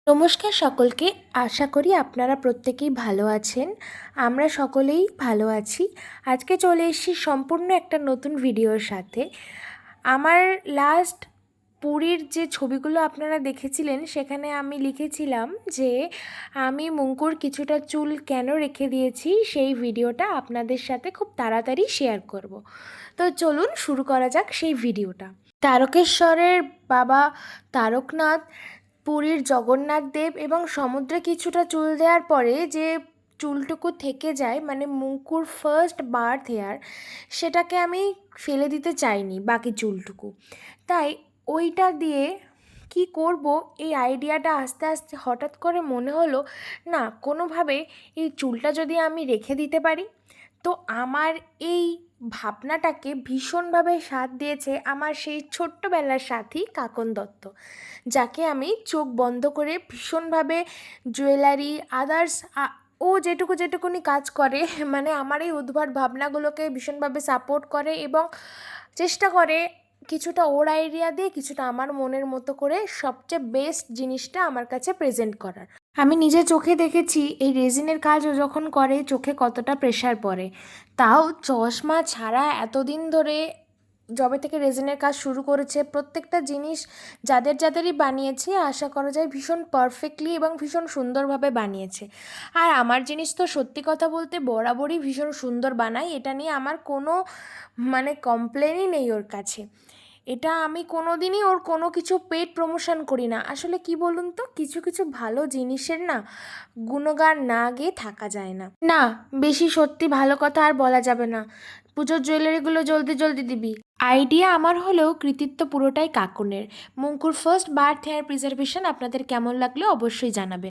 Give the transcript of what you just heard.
নমস্কার সকলকে। আশা করি আপনারা প্রত্যেকেই ভালো আছেন। আমরা সকলেই ভালো আছি। আজকে চলে এসেছি সম্পূর্ণ একটা নতুন ভিডিওর সাথে। আমার লাস্ট পুরীর যে ছবিগুলো আপনারা দেখেছিলেন সেখানে আমি লিখেছিলাম যে আমি মুঙ্কুর কিছুটা চুল কেন রেখে দিয়েছি, সেই ভিডিওটা আপনাদের সাথে খুব তাড়াতাড়ি শেয়ার করব। তো চলুন শুরু করা যাক সেই ভিডিওটা। তারকেশ্বরের বাবা তারকনাথ, পুরীর জগন্নাথ দেব এবং সমুদ্রে কিছুটা চুল দেওয়ার পরে যে চুলটুকু থেকে যায়, মানে মুঙ্কুর ফার্স্ট বার্থ হেয়ার, সেটাকে আমি ফেলে দিতে চাইনি বাকি চুলটুকু। তাই ওইটা দিয়ে কি করব, এই আইডিয়াটা আস্তে আস্তে হঠাৎ করে মনে হলো, না কোনোভাবে এই চুলটা যদি আমি রেখে দিতে পারি। তো আমার এই ভাবনাটাকে ভীষণভাবে সাথ দিয়েছে আমার সেই ছোট্টবেলার সাথী কাকন দত্ত, যাকে আমি চোখ বন্ধ করে ভীষণভাবে জুয়েলারি আদার্স ও যেটুকুনি কাজ করে, মানে আমার এই উদ্ভট ভাবনাগুলোকে ভীষণভাবে সাপোর্ট করে এবং চেষ্টা করে কিছুটা ওর আইডিয়া দিয়ে কিছুটা আমার মনের মতো করে সবচেয়ে বেস্ট জিনিসটা আমার কাছে প্রেজেন্ট করার। আমি নিজে চোখে দেখেছি এই রেজিনের কাজও যখন করে চোখে কতটা প্রেশার পড়ে। তাও চশমা ছাড়া এতদিন ধরে যবে থেকে রেজিনের কাজ শুরু করেছে, প্রত্যেকটা জিনিস যাদেরই বানিয়েছে আশা করা যায় ভীষণ পারফেক্টলি এবং ভীষণ সুন্দরভাবে বানিয়েছে। আর আমার জিনিস তো সত্যি কথা বলতে বরাবরই ভীষণ সুন্দর বানাই, এটা নিয়ে আমার কোনো কমপ্লেনই নেই ওর কাছে। এটা আমি কোনো দিনই ওর কোনো কিছু পেড প্রমোশন করি না। আসলে কি বলুন তো, কিছু কিছু ভালো জিনিসের না গুণগান না গেয়ে থাকা যায় না। না, বেশি সত্যি ভালো কথা আর বলা যাবে না। পুজোর জুয়েলারিগুলো জলদি জলদি দিবি। আইডিয়া আমার হলেও কৃতিত্ব পুরোটাই কাকনের। মুঙ্কুর ফার্স্ট বার্থ হেয়ার প্রিজার্ভেশন আপনাদের কেমন লাগলো অবশ্যই জানাবেন।